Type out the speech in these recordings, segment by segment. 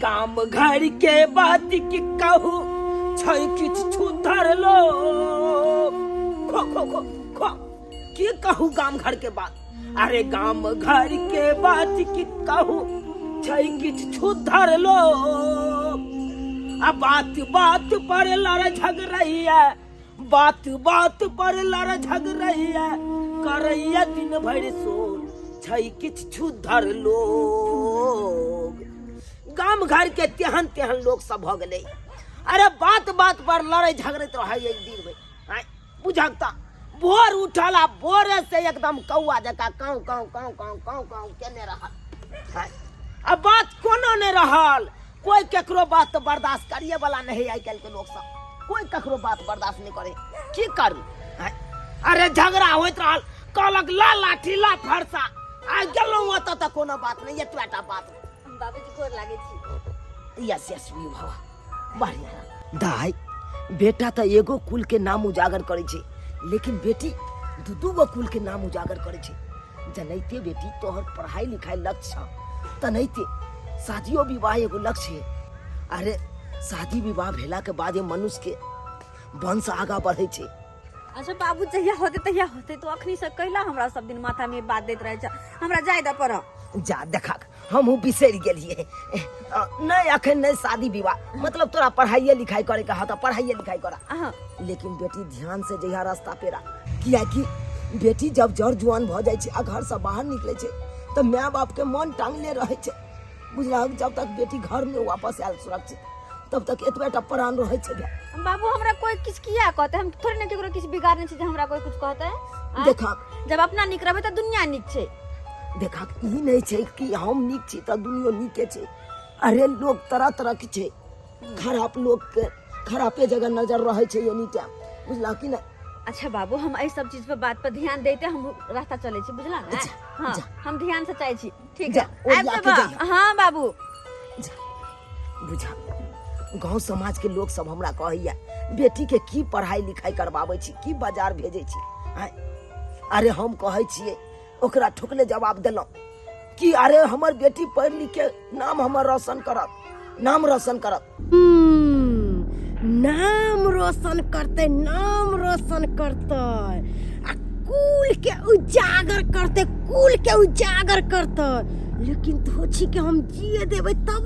काम घर के बात की कहू छै किछ छुधर लो खो खो खो खो की कहू गाम घर के बात। अरे गाम घर के बात की कहू छै किछ छुधर लो आ बात बात पर लड़ झगड़ैया बात बात पर लड़ झगड़ैया करैया दिन भर सोल छै किछ छुधर लोग। गाम घर के तेहन तेहन लोग सब भ गए। अरे बात बात पर लड़े झगड़े तो है एक दिन में बुझकता भोर उठला भोरे से एकदम कौआ जका काऊ काऊ काऊ काऊ काऊ काऊ केने रहल। अब बात कोनो ने रहल कोई केकरो बात तो बर्दाश्त करिए वाला नहीं। आई कल के लोग सब कोई केकरो बात बर्दाश्त नहीं करे की करू। अरे झगड़ा होत रहल कहलक ला लाठी ला फरसा आ गेलौ ओत त कोनो बात नहीं एतटा बात बाबूजी गोर लागे छी। यस यस भी बाबा बढ़िया। दाई बेटा तो एगो कुल के नाम उजागर करे छे लेकिन बेटी दू दू गो कुल के नाम उजागर करे छे। जनैते बेटी तोहर पढ़ाई लिखाई लक्ष्य तनैते शादियो विवाह एगो लक्ष्य है। अरे शादी विवाह भेला के बाद मनुष्य के वंश आगा बढ़े छे। अच्छा बाबू जहिया होते तो अखनी से कहला हमरा सब दिन माथा में बात देत रहे छ हमरा जाय द पर जा देखा हम बिसर गेलिए नहीं अखन नहीं शादी विवाह मतलब तोरा पढ़ाई लिखाई करे का तो पढ़ाई लिखाई करा। लेकिन बेटी ध्यान से जहिया रास्ता पेरा किया कि बेटी जब जड़ जुआन भ जाय छे आ घर से बाहर निकले छे तो माय बाप के मन टांगले रहे छे बुझला। जब तक बेटी घर में वापस आयल सुरक्षित तब तक एतबेटा प्राण रहे छे। बाबू हमरा कोई किछ किया कहते हम थोड़ी न केकरो किछ बिगाड़ने छे जे हमरा कोई कुछ कहते है। देखा जब अपना निक रहबे त दुनिया निक छे। देखा ई नहीं छे कि हम निक छी त दुनिया निके छे। अरे लोग तरह तरह के छे खराब लोग के खराबे जगह नजर रहे छे एनी टाइम बुझला कि ना। अच्छा बाबू हम ए सब चीज पे बात पर ध्यान देते हम रास्ता चले छी बुझला ना। हां हम ध्यान से चाहे छी ठीक है। हां बाबू बुझा गांव समाज के लोग सब हमरा कहैया बेटी के की पढ़ाई लिखाई करवावे छी की बाजार भेजे छी। अरे हम कहै छिए ओकरा ठोकले जवाब देलौ कि अरे हमर बेटी पढ़ लिख के नाम हमर रोशन करत नाम रोशन करत। नाम रोशन करते आ कुल के उजागर करते लेकिन धोछी के हम जिए देबे तब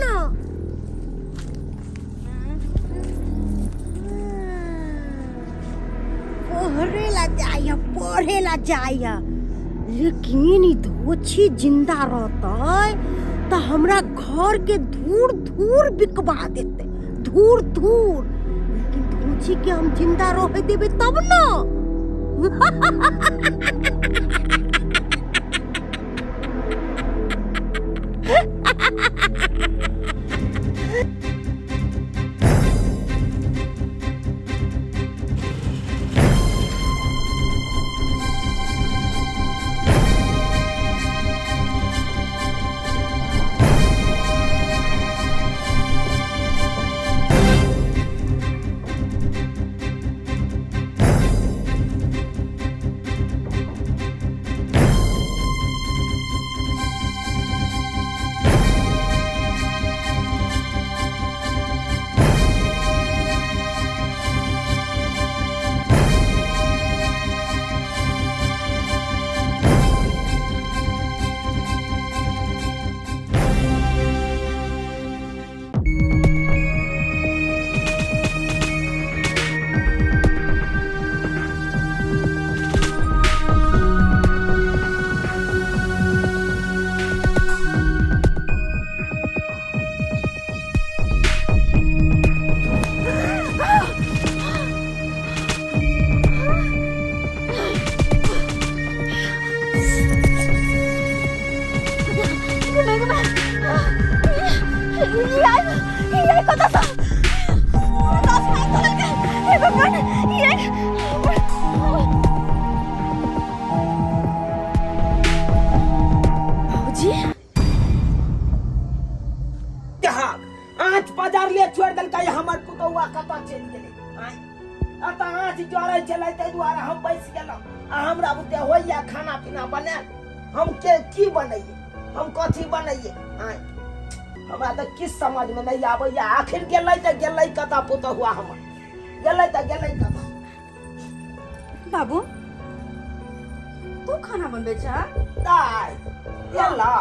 ना। पढ़े ला जाया लेकिन ई धोछी जिंदा रहते तो हमरा घर के धूर बिकवा देते धूर। लेकिन धोछी के हम जिंदा रह देबे तब ना। बाजार ले छोड़ दल का हमर पुतौआ कता चल गेले अता आज जोरे चलै तै दुआरे हम बैस गेलौ आ हमरा बुते होइया खाना पीना बने हम के की बनैये हम कथि बनैये हमरा तो किस समझ में नहीं आवे या आखिर गेलै त गेलै कता पुत हुआ हमर गेलै कता। बाबू तू खाना बनबे छ? दाय गेला।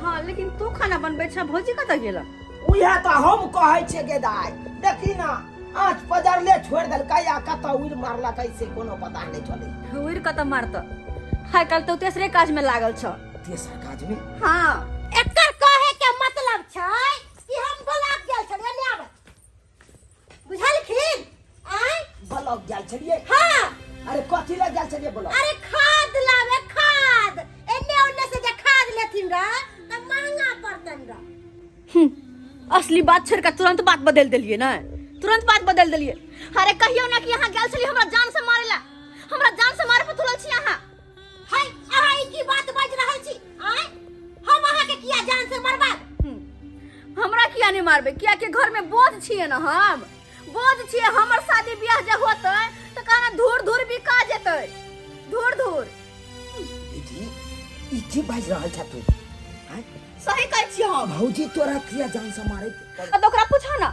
हाँ लेकिन तू खाना बनबे छ, भौजी कतऽ गेला? उहे तो हम कहै छियै गे दाय, देखी ना आँच पजरले छोड़ देलकै या कता उड़ मारला कैसे कोनो पता नहीं चले। उड़ कतऽ मारत? हाय काल तो तेसरे काज में लागल छ। तेसर काज में? हाँ एकर कहे के मतलब छै कि हम ब्लॉक गेल छलियै ले आबै, बुझलखिन? आय ब्लॉक गेल छलियै? हाँ। अरे कथी ले गेल छलियै ब्लॉक? अरे खाद लावे, खाद एने ओने से जे खाद लेथिन रा त महंगा पड़तन रा। असली बात छोड़ के तुरंत बात बदल दिलिए ना, तुरंत बात बदल दिलिए। अरे कहियो ना कि यहाँ गेल छली हमरा जान से मारेला, हमरा जान से मारे पे तुरल छी यहाँ। हाय अहाँ ई की बात बाज रहल छी? आय हम अहाँ के किया जान से मारबा? हमरा किया नहीं मारबे? किया के घर में बोझ छिए ना, हम बोझ छिए। हमर शादी ब्याह जे होतै त कहना धूर धूर बिका जेतै, धूर धूर। ई की बाज रहल छ तू? हैं सही कहै छी हम। भौजी तोरा किया जान से मारे? तो ओकरा पूछो ना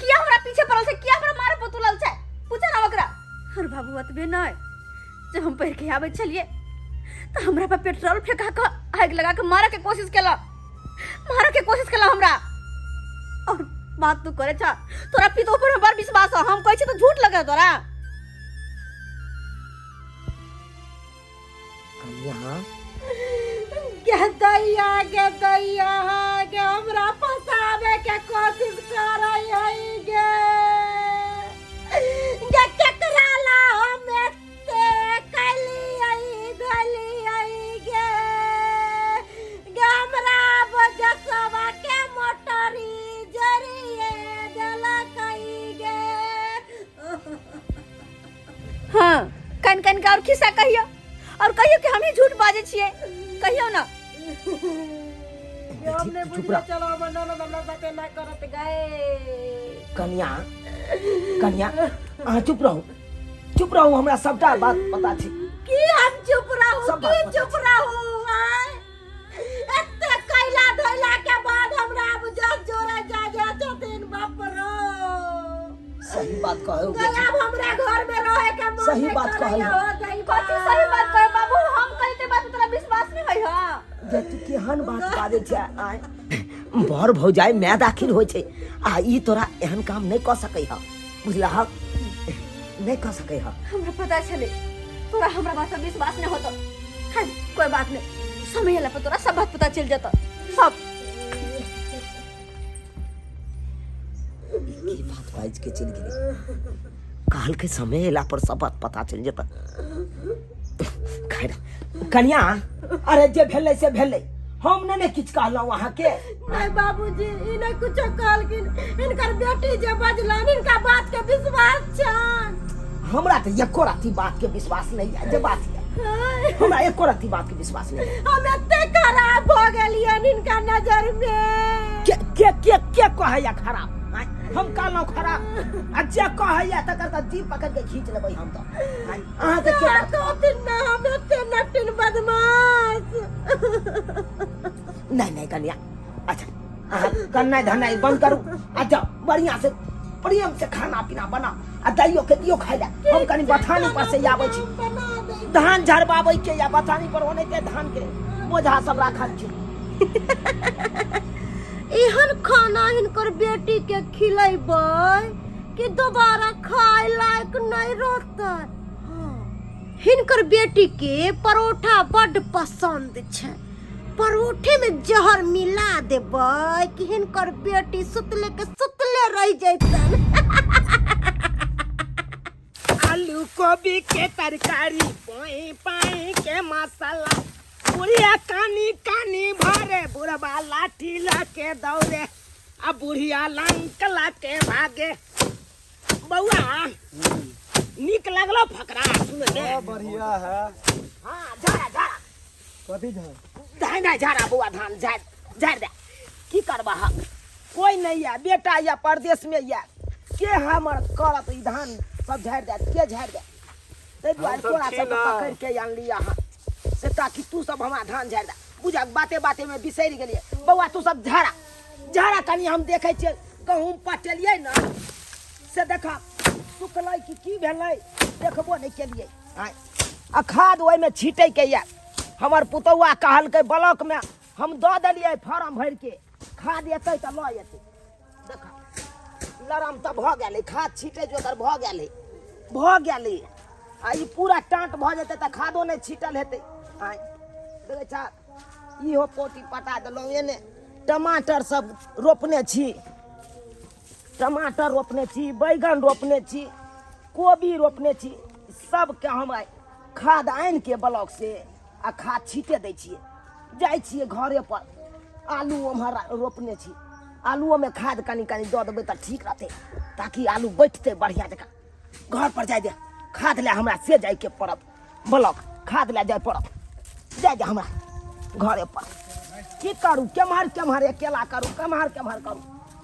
किया हमरा पीछे पड़ल छै, किया हमरा मारे पे तुलल छै, पूछो ना ओकरा। अरे बाबू अतबे नहीं, जब हम पढ़ के आबै छलिए त हमरा पे पेट्रोल फेंका के आग लगा के मारे के कोशिश केला, मारे के कोशिश केला हमरा। और बात तू करे छ, तोरा पितो पर हमर विश्वास है, हम कहै छी तो झूठ लगे तोरा। यहाँ गे दैया गे हमरा फसावे के कोशिश करै हई गे। गे केकरा ला हम एते कली हई गली हई गे। गे हमरा बजसवा के मोटरी जरिए देलकई गे। हाँ कन कन का और खिस्सा कहियो, और कहियो कि हम ही झूठ बाजे छिए, कहियो ना। हमने बुझले चलो हमर ननद हमरा साथे ना करत गए। कन्या अहाँ चुप रहो, हमरा सबटा बात पता छै। की हम चुप रहूं? सब की बात चुप रहूं? आय एते कैला धैला के बाद हमरा अब जग जोरे जा छथिन। बाप रो सही बात कहौ गया हमरा घर में रहे के मन सही बात कहौ। कथी सही बात कहे बाबू? हम कहते बात तोरा विश्वास नहीं होई? हां जे तू केहन बात बाजै छै? आय बर भौजाई मैं दाखिल होय छै आ ई तोरा एहन काम नहीं क सकै ह, बुझला ह? नहीं क सकै ह। हमरा पता चले तोरा हमरा बात पे विश्वास नहीं होता। हां कोई बात नहीं, समय आला पर तोरा सब बात पता चल जाता सब। की बात बाज के चल गेली? काल के समय एला पर सब बात पता चल जेता। खैर कन्या, अरे जे भेलै से भेलै, हम ने किछ कहलौ अहाँ के। नहीं बाबूजी ई नहीं कुछ कहलकिन, इनकर बेटी जे बजलन इनका बात के विश्वास छन। हमरा तो एको राती बात के विश्वास नहीं है, जे बात है हमरा एको राती बात के विश्वास नहीं है। हम एते खराब हो गेलियन इनका नजर में। के कहैया खराब? आय, हम कहलौ खराब आ जे कहैया तकर त जीभ पकड़ के खींच लेबै हम तो। आय, अहाँ के के तो दिन ना हम एते नटिन बदमाश। नहीं कन्या, अच्छा अहाँ कन्या धनाई बंद करू आ जाओ बढ़िया से प्रेम से खाना पीना बना आ दैयो के दियो खाइ ले। हम कनी बथानी पर से आबै छी, धान झरबाबै के या बथानी पर ओनैते धान के बोझा सब राखल छै। एहन खाना हिनकर बेटी के खिलेबै कि दोबारा खाए लायक नहीं रहतै। हिनकर बेटी के परोठा बड़ पसंद छै, परोठे में जहर मिला देबै कि हिनकर बेटी सुतले के सुतले रह जैतन। आलू गोभी के तरकारी पोई पाई के मसाला, बुढ़िया कानी कानी भरे, बुढ़वा लाठी लाके दौड़े आ बुढ़िया लंक लाके भागे। बउआ निक लगलो फकरा सुनले? बढ़िया है। हां जा कथी है? धान नहीं झाड़ा बुआ, धान झाड़ दे। की करबा हम? कोई नहीं है, बेटा या परदेश में या के हमर करत ई धान सब झाड़ दे, के झाड़ दे? तै दुआरे तोरा सब पकड़ के आन लिया हां से ताकि तू सब हमरा धान झाड़ दे। बुझा बाते बाते में बिसरि गेलिए। बउआ तू सब झाड़ा जरा कनी हम देखे छियै गहूँम पटेलियै ना से देखा सुखलै की भेलै देखबो नहीं केलियै आय आ खाद ओहिमे छीटैके ये हमर पुतौआ कहलकै ब्लॉक में हम दऽ देलियै फार्म भरि के खाद एतै तऽ लऽ एतै देखा लरम तऽ भऽ गेलै खाद छीटै जोकर भऽ गेलै आ ई पूरा टाँट भऽ जेतै तऽ खादो नहि छीटल हेतै आय देखै छा इहो पोटी पटा देलहुँ एने टमाटर सब रोपने छी टमाटर रोपने छी बैगन रोपने छी कोबी रोपने छी सबके हम खाद आनि के ब्लॉक से आ खाद छीटे दै छियै जाइ छियै घरे पर आलू ओम्हर रोपने छी आलूओमे खाद कनी कनी दऽ देबै तऽ ठीक रहतै ताकि आलू बैठतै बढ़िआँ जकाँ घर पर जाय दे खाद लए हमरा से जायके पड़त ब्लॉक खाद लए जाय पड़त जाय दे हमरा घरे पर की करू केम्हर अकेला करू केम्हर करू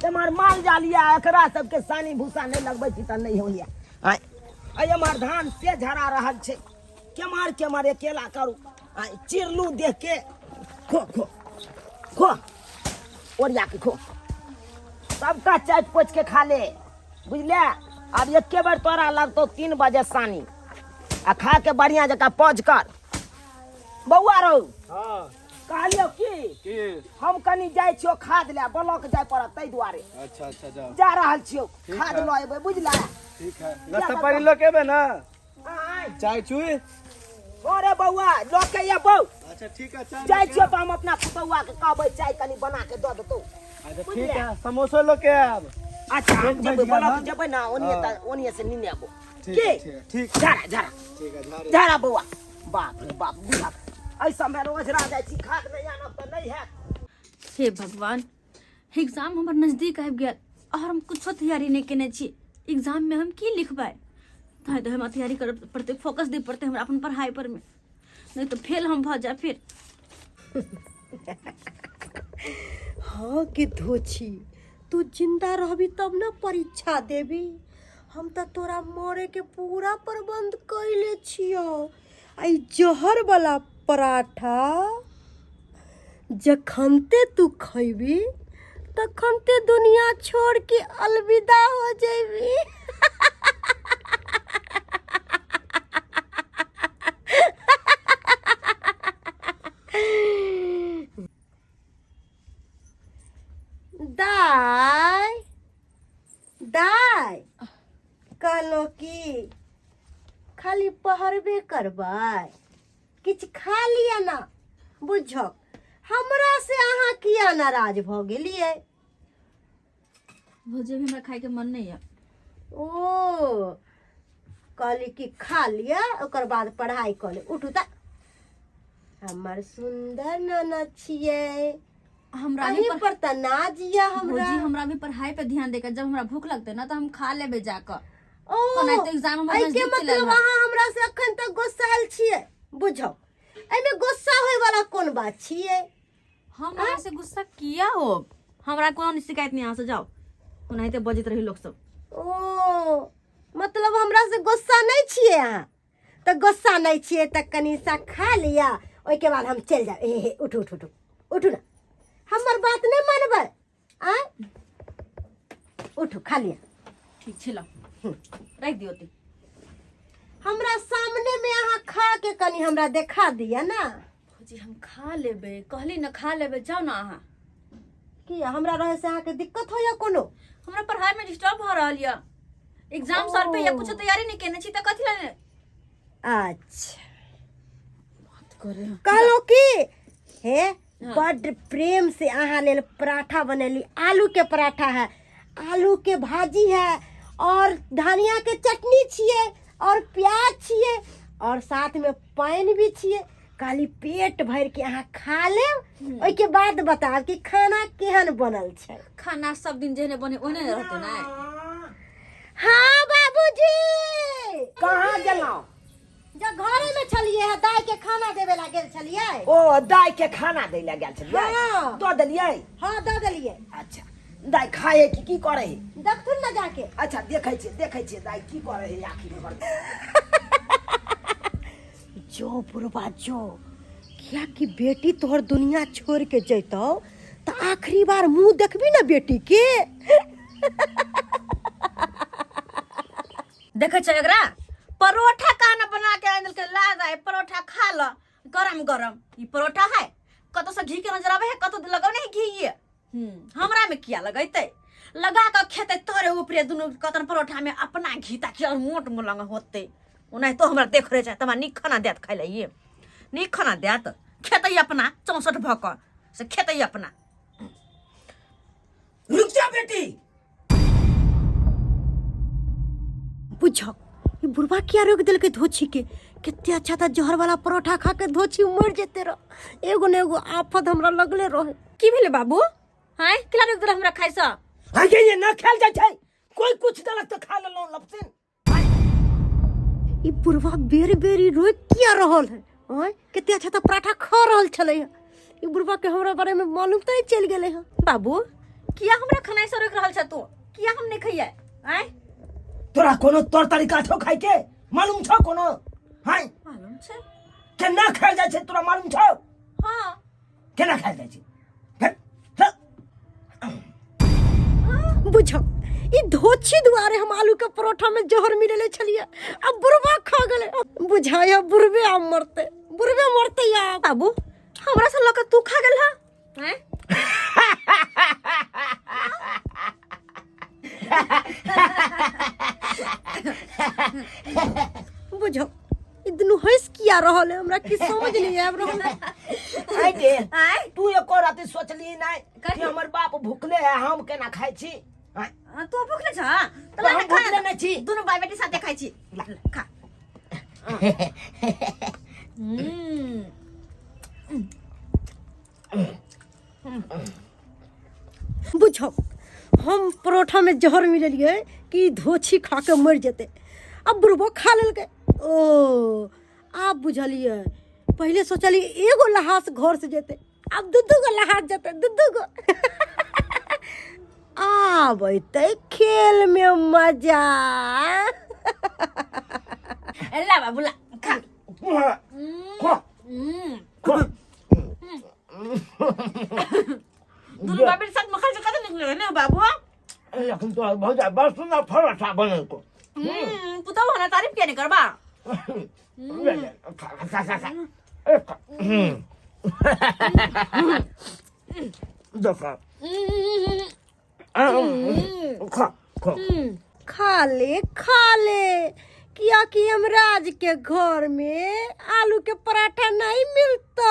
एम्हर माल जाल यऽ एकरा सबके सानी भूसा नहीं लगबै छी तऽ नहीं होइए आय एम्हर धान से झरा रहल छै केम्हर अकेला करू आय चिरलू देख के खो ओरिया के खो सबका चाटि पोछ के खा ले बुझले अब एके बेर तोरा लगतौ 3 बजे सानी आ खा के बढ़िया जगह पहुँच कर बउआ रहो हाँ कहलियो की हम कनी जाय छियो खाद ले ब्लॉक जाय पड़त तै दुआरे अच्छा जाओ जा रहल छियो ठीक खाद है। लऽ एबै बुझला ठीक है नाश्ता पानी लो के बे ना आय चाय चुई ओरे बउआ लऽ के ये बउ अच्छा ठीक है चाय जाय छियो तऽ हम अपना पुतौआ के कहबै चाय कनी बना के दऽ देतौ अच्छा ठीक है समोसा लो के अब अच्छा हम एक जेबै बज गया ब्लॉक ना? जेबै ना ओनिए हाँ। ओनिए से निने आबो ठीक की है, ठीक है। झरा ठीक है झरा बउआ बाप रे बाप बुझा ऐसा में रोज रह जाय छी खाद नहीं आनब तऽ नहीं है हे भगवान एग्जाम हमर नजदीक आबि गेल और हम कुछो तैयारी नहीं केने छी एग्जाम में हम की लिखबै ताहि तो हमरा तैयारी करऽ पड़तै फोकस दे पड़तै हमरा अपन पढ़ाई पर में नहीं तो फेल हम भऽ जाए फिर हाँ कि धोछी तू जिंदा रहबी तब ना परीक्षा देबी हम तो तोरा मरे के पूरा प्रबंध कैले छियो आई जहर वाला पराठा जखनते तू खैबी तखनते दुनिया छोड़ के अलविदा हो जेबी दाय कहलो कि खाली पहरबे करबै किछ खा लिया ना बुझक हमरा से अहाँ किया नाराज भ गेलियै भोजे भी हमरा खाए के मन नहीं है ओ कहली कि खा लिया ओकर बाद पढ़ाई कर ले उठू त हमर सुंदर ननद छियै हमरा अहीं पर त नाज या हमरा भौजी हमरा भी पढ़ाई पे ध्यान देकर जब हमरा भूख लगते ना तो हम खा लेबे जाकर ओ कोना तो एग्जाम हमर एहि के नजदीक चलल मतलब बा। अहाँ हमरा से अखन तक गुस्सायल छियै बुझौ एमे गुस्सा होय वाला कोन बात छियै हम अहाँ से गुस्सा किया हो हमरा कोनो शिकायत नहीं यहाँ से जाओ ओनाहिते बजैत रही लोग सब ओ मतलब हमरा से गुस्सा नहीं छियै अहाँ तो गुस्सा नहीं छियै त कनी सा खा लिया ओइ के बाद हम चल जाब ए उठू उठू उठू उठू ना हमर बात नहीं मानबै आ उठू खा लिया ठीक छै लो रख दियो ते हमरा सामने में अहाँ खा के कनी हमरा देखा दिया ना भौजी हम खा लेबे कहली ना खा लेबे जाओ ना अहाँ कि हमरा रहे से अहाँ के दिक्कत हो या कोनो हमरा पढ़ाई में डिस्टर्ब हो रहल या एग्जाम सर पे या कुछ तैयारी नहीं केने छी त कथि ले अच्छा बात करे कहलो कि हे बड़ प्रेम से अहाँ लेल पराठा बनेली आलू के पराठा है आलू के भाजी है और धनिया के चटनी छिए और प्याज छिए और साथ में पानी भी छिए खाली पेट भर के अहाँ खा लेब ओइ के बाद बताब कि खाना केहन बनल छै खाना सब दिन जेहने बने ओहने रहते ना हाँ बाबूजी कहाँ गेलहुँ जब घरे में छलिए है दाई के खाना देवे ला गेल छलिए ओ दाय के खाना दै लए गेल छलियै हाँ। दऽ देलियै हाँ दऽ देलिए अच्छा दाय खाए की करे है देखथुन ना जाके अच्छा देखै छियै दाय की करे है आखिर घर जो बुढ़वा जो क्या कि बेटी तोहर दुनिया छोड़ के जैतौ तो आखिरी बार मुंह देखबी ना बेटी के। देखे छ एकरा परोठा काना बना के आनल के ला जाए, परोठा खा ल गरम गरम। ई परोठा है कतो से घी के नजर आवे है, कतो लगौने है घी ये। हमरा में किया लगैते, लगा के खेते तोरे ऊपरे दुनु कतन परोठा में अपना घी ताकि और मोट मोलंग होते। उन्हें तो हमरा देख रहे छ तमा निक खाना देत खाइ ले, निक खाना देत खेतै अपना 64 भक से खेतै अपना। रुक जा बेटी। बुझो ये बुढ़वा क्या रोक दिल के धोची के। कितने अच्छा था जहर वाला परोठा खा के धोची मर जेते रह। एगो न एगो आफत हमरा लगले रहे। की भेले बाबू? हाय किला रुक दर हमरा खाइ स। आगे ये ना खेल जाय छै, कोई कुछ देलक तो खा लेलो लपसिन। ये बुढ़वा बेरी बेरी रोए किया रहल है। ओए कितने अच्छा था पराठा खा रहल छले। ये बुढ़वा के हमरा बारे में मालूम तो चल गेले है। बाबू किया हमरा खाना से रोक रहल छ तू? किया हम नहीं खइए? आय तोरा कोनो तौर तरीका छौ खाइ के? मालूम छौ कोनो? हाय मालूम छ केना खाइ जाय छै तोरा मालूम छौ? हां केना खाइ जाय छै? बुझो ये धोची दुआरे हम आलू के परोठा में जहर मिलेले छलिए। अब बुढ़वा खा गेले। बुझाया बुढ़वे आ मरते, बुढ़वे मरते या। बाबू हमरा से लक तू खा गेल ह? हैं बुझो इदनु हंस किया रहल है, हमरा की समझ नहीं आब रहल है। आइ गे आय तू एको राति सोचली नै कि हमर बाप भूखले है हम केना खाइ छी? तू भूखले छ त तो हम भूखले नै छी। दुनु भाई बेटी साथे खाइ छी। खा। बुझो हम परोठा में जहर मिललिए कि धोची खा के मर जेते। अब बुढ़बो खा लेल के। ओ आप बुझलिए, पहले सोचलिए एगो लहास घर से जेते, अब दू गो लहास जेते, दू गो। आबते खेल में मजा। ला बाबू ला खा। दुनु भाई बेटी साथ में खाइ छ कत निकले ने बाबू? लेकिन तो बहुत बस सुंदर परोठा बनल को। पुतौ हना तारीफ के नहीं करबा? खा ले किया कि हमराज के घर में आलू के पराठा नहीं मिलता।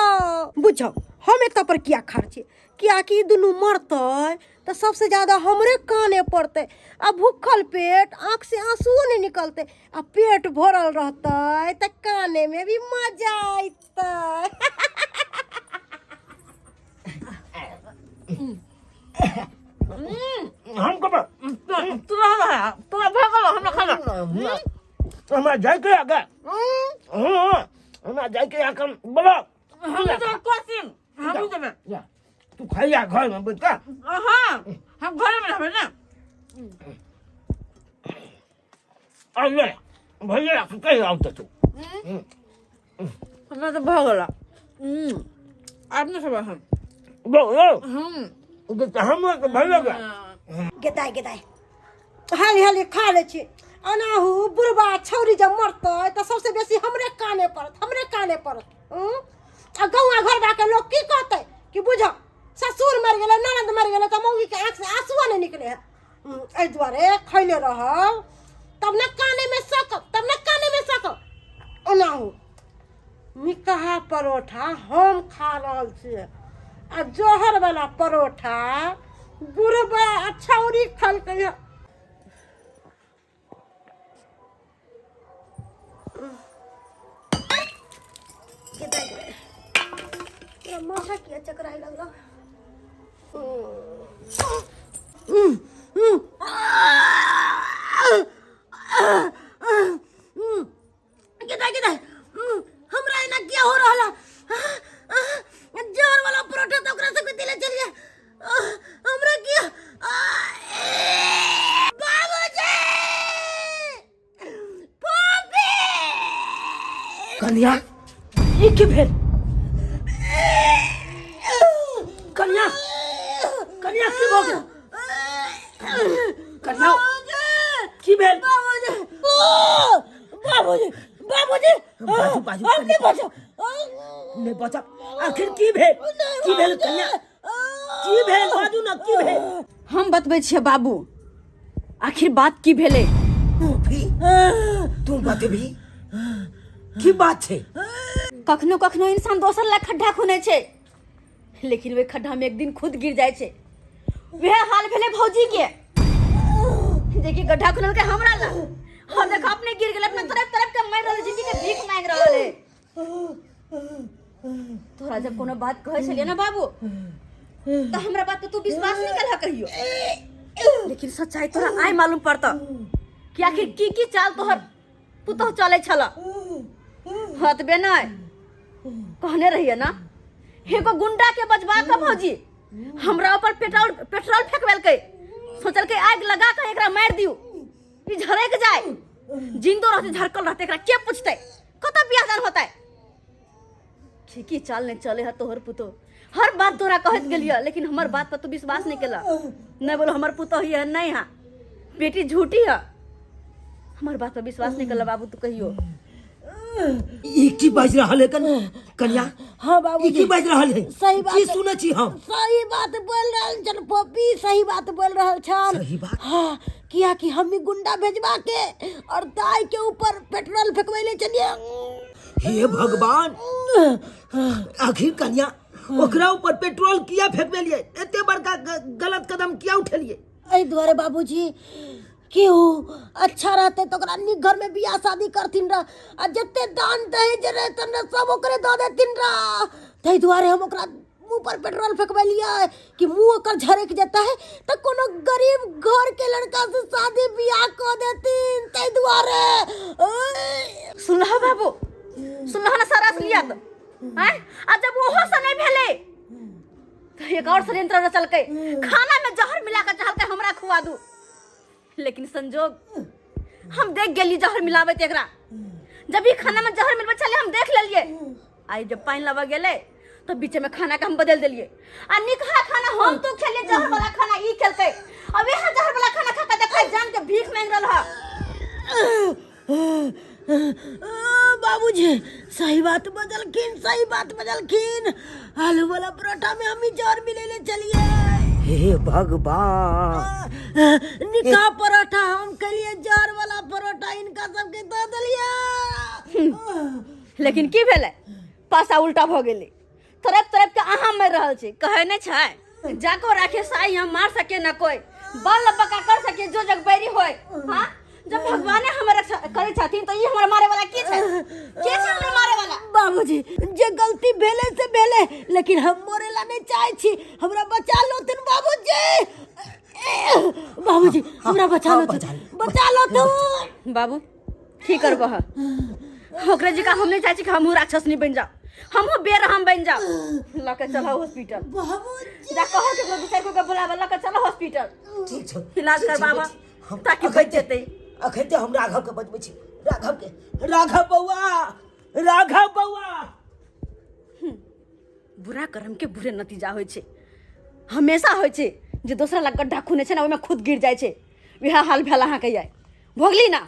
बुझो हम एत पर किया खर्चे, किया कि दुनू मरते तो सबसे ज्यादा हमरे काने पड़ते। अब भूखल पेट आंख से आंसुओ नहीं निकलते, अब पेट भरल रहते तो काने में भी मजा आते। हमको तू रहा तू भागल हमरा खाना। हमरा जाय के आगे हमरा जाय के आगे बोलो हम तो कोसिम हम देबे। जा तू खाइया घर में बैठ का। हां हम घर में रहबे ना। अरे भैया कहीं आवत तू हमरा तो भागल। आपने सब हम बोलो हम भैया गेदाय गेदाय हाली हाली खा ले छी। अनाहू बुढ़बा छौरी जब मरते तो सबसे बेसी हमरे काने पड़त। आ गौआ घर बाके लोग की कहते कि बुझो ससुर मर गेले, ननद मर गेले तो मौगी के आंख से आंसुआ नहीं निकले है। एहि दुआरे खैले रहब तब न काने में सकब। अनाहू निकहा परोठा हम खा रहल छी, आ जहर वाला परोठा बुढ़बा छौरी खल के। माथा किया चकराई लगा। हमरा एना क्या हो रहा? जोर वाला परोठा तो ओकरा से दिले चलिए। हमरा क्या बाबूजी पापी कन्या ये की भेल? कन्या की भेल बाबूजी बाबूजी बाजू बाजू हमने बचा नहीं बचा आखिर की भेल कन्या की भेल बाजू ना की भेल हम बतबै छियै बाबू आखिर बात की भेले। तू बतबी की बात छे। कखनो कखनो इंसान दोसर ला खड्डा खुने छै लेकिन वे खड्डा में एक दिन खुद गिर जाए छै। वह हाल भेले भौजी के देखिए गड्ढा खुनल के हमरा ला और देखो अपने गिर गेल अपने तरफ तरफ के मार रहल जिंदगी के भीख मांग रहल है। तोरा जब कोनो बात कहे छलिए ना बाबू तो हमरा बात पे तू विश्वास नहीं करला कहियो लेकिन सच्चाई तोरा आइ मालूम पड़ता कि आखिर की चाल तोहर पुतह चले छला। हतबे नहीं कहने रहिए ना एगो गुंडा के बजबा के भौजी हमरा ऊपर पेट्रोल फेंकवेल के सोचल के आग लगा के एकरा मार दियो ई झरक जाए जिंदो रहते झरकल रहते एकरा के पूछते कत बियाह दान होता है। ठीकी चाल ने चले है तोहर पुतो हर बात तोरा कहत गेलिया लेकिन हमर बात पर तू विश्वास नहीं केला। नहीं बोलो हमर पुतो ही है नहीं है बेटी झूठी है हमर बात पर विश्वास नहीं केला बाबू तू कहियो ई की बाज रहल है कन्या। हाँ ई बाबूजी की बाज रहल है सही बात की है। सुनै छी हम सही बात बोल रहल छन पपी सही बात बोल रहल छन। सही बात हाँ किया कि हम ही गुंडा भेजवा के और दाई के ऊपर पेट्रोल फेंकवेले चलिए। हे भगवान आखिर कन्या ओकरा ऊपर पेट्रोल किया फेंकवेलिए एते बड़का गलत कदम किया उठेलिए। एहि दुआरे बाबूजी क्यों अच्छा रहते तो ओकरा नीक घर में बियाह शादी करथिन रह आ जते दान दहेज रहतन न सब ओकरे दऽ देथिन रह। तै दुआरे हम ओकरा मुंह पर पेट्रोल फेंकवेलिए कि मुंह ओकर झरक जाता है तो कोनो गरीब घर के लड़का से शादी बियाह कर देथिन। तै दुआरे सुनह बाबू सुनह ना सारा असलियत हैं आ जब ओहो से नहीं भेले तो एक और षड्यंत्र रचल के खाना में जहर मिला के चाहल के हमरा खुआ दू लेकिन संजोग हम देख गेली जहर मिलावे एकरा जब ही खाना में जहर मिलबे चले हम देख लेलिए आई जब पानी लबा गेले तो बीच में खाना का हम बदल दिलिए आ निकहा खाना हम तो खेलिए जहर वाला खाना ई खेलते अब यहां जहर वाला खाना खा के देखा जान के भीख मांग रहल बाबूजी सही बात बदलखिन आलू वाला परोठा में हम ही जहर मिलेले चलिए। हे भगवान निकाह परोठा हम करिए जहर वाला परोठा इनका सबके दे दिलिए। लेकिन की भेले पासा उल्टा भ गेले तरफ तरफ के अहाँ मर रहल छी कहे नहीं छै जाको राखे साई हम मार सके न कोई बल बका कर सके जो जग बैरी होय। हां जब भगवान हमरा करे छथिन तो ये हमरा मारे वाला के छै हमरा मारे वाला। बाबूजी जे गलती भेले से भेले लेकिन हम मोरेला नहीं चाहे छी हमरा बचा लो तुम बाबूजी हमरा बचा लो तुम बाबू की करबह ओकरे जी का हम नहीं चाहे छी कि हमहू राक्षस नहीं बन जाओ हमहू बेरहम बन जाओ लके चलो हॉस्पिटल बाबूजी जा कहो के दूसरे को बुलावा लके चलो हॉस्पिटल ठीक छै इलाज करबाबा ताकि बच जेतै। अखते हम राघव के बजबै छी राघव बौआ बुरा कर्म के बुरे नतीजा होय छै हमेशा होय छै जे दोसरा ला गड्ढा खुने छै ना ओय में खुद गिर जाय छै वह हाल भेल अहाँ के आइ भोगली ना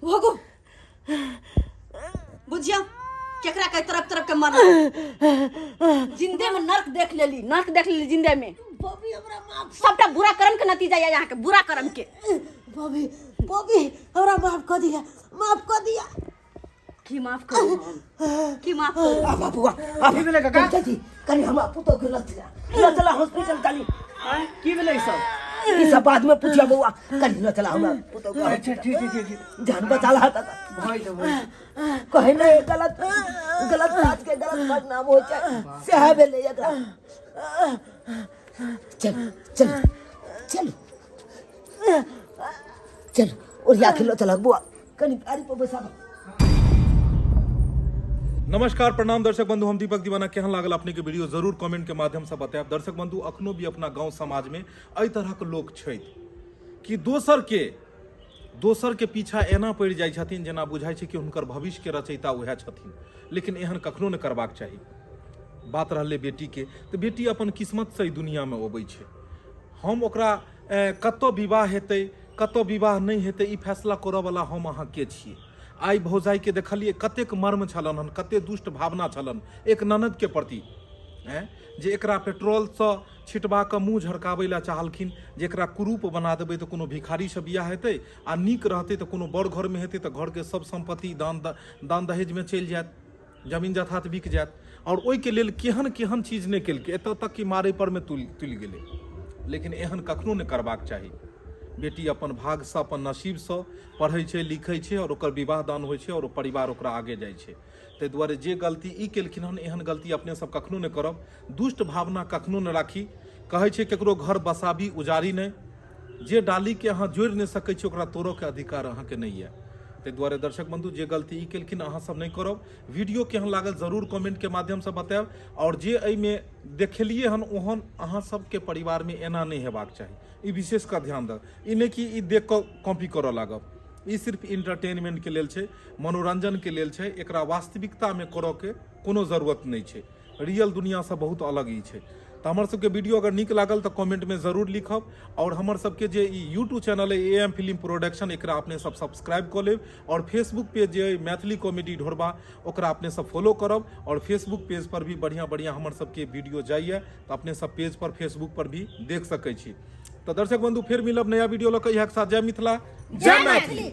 भोगो बुझियो केकरा के तरफ तरफ के मर जिंदे में नर्क देख लेली जिंदे में बॉबी हमरा माफ सबटा बुरा कर्म के नतीजा है यहाँ के बुरा कर्म के। बॉबी हमरा माफ कर दिया की माफ करू की माफ करू आ बाबूआ अभी मिले का चाची कनी हम पुतो के लचला हॉस्पिटल कनी की भेलै सब ई सब बाद में पूछिया बौआ कनी लचला हमरा पुतो के अच्छा ठीक जान बचा ला था भाई तो कहे नहीं गलत बात के गलत बदनाम हो जाए से है भेले एकरा चल और या खिलो चला बुआ कनी गाड़ी पर बैसा। नमस्कार प्रणाम दर्शक बंधु हम दीपक दीवाना केहन लागल अपने के वीडियो जरूर कमेंट के माध्यम से बतायब। दर्शक बंधु अखनो भी अपना गांव समाज में एहि तरह के लोग छै कि दोसर के पीछा एना पड़ जाय छथिन जेना बुझाय छै कि हुनकर भविष्य के रचयिता उएह छथिन लेकिन एहन कखनो न करबाक चाही। बात रहले बेटी के तो बेटी अपन किस्मत से दुनिया में अबै छै हम ओकरा कतौ विवाह हेतै कतौ विवाह नहीं हेतै ई फैसला करऽ वाला हम अहाँ के छियै। आइ भौजाई के देखलिए कतेक मर्म छलन हन, कते दुष्ट भावना छलन एक ननद के प्रति, जे एकरा पेट्रोल से छिटबा के मुंह झड़काबै ला चाहलखिन, जे एकरा कुरूप बना देबै तो कोनो भिखारी से बियाह हेतै आ नीक रहतै तो कोनो बड़ घर में हेतै तो घर के सब संपत्ति दान दहेज में चलि जायत, जमीन जथात बिक जायत। और ओहि के लेल केहन केहन चीज नहि केलकै, एतऽ तक कि मारै पर में तुलि गेलै। लेकिन एहन कखनो नहि करबाक चाही। बेटी अपन भाग से अपन नसीब से पढ़ै छै लिखै छै और ओकर विवाह दान होइ छै और परिवार ओकरा आगे जाइ छै। ताहि दुआरे जे गलती ई केलखिन हन एहन गलती अपने सब कखनो नहि करब, दुष्ट भावना कखनो नहि राखी। कहै छै केकरो घर बसाबी उजारी नहि, जे डाली के अहाँ जोड़ि नहि सकै छी ओकरा तोड़ऽ के अधिकार अहाँके नहीं है। ताहि दुआरे दर्शक बंधु जे गलती ई केलखिन अहाँ सब नहीं करब। वीडियो केहन लागल जरूर कमेंट के माध्यम से बतायब, और जे एहिमे देखलिए हन ओहन अहाँ सबके परिवार में एना नहीं हेबाक चाही, ई विशेष का ध्यान दऽ। ई नहीं कि ई देख कऽ कॉपी करऽ लागब, ई सिर्फ इंटरटेनमेंट के लेल छै, मनोरंजन के लेल छै, एकरा वास्तविकता में करऽ के कोनो जरूरत नहीं छै। रियल दुनिया से बहुत अलग ई छै। तो हमर सबके वीडियो अगर नीक लागल तो कमेंट में जरूर लिखब, और हमर सबके जे यूट्यूब चैनल है AM फिल्म प्रोडक्शन एकरा अपने सब सब्सक्राइब कऽ लेब, और फेसबुक पेज जे मैथिली कॉमेडी ढोरबा ओकरा अपने सब फॉलो करब। और फेसबुक पेज पर भी बढ़िया बढ़िया हमर सबके वीडियो जाइए, तो अपने सब पेज पर फेसबुक पर भी देख सकै छी। तो दर्शक बंधु फिर मिलब नया वीडियो लऽ कऽ, इएह के साथ जय मिथिला जय मैथिली।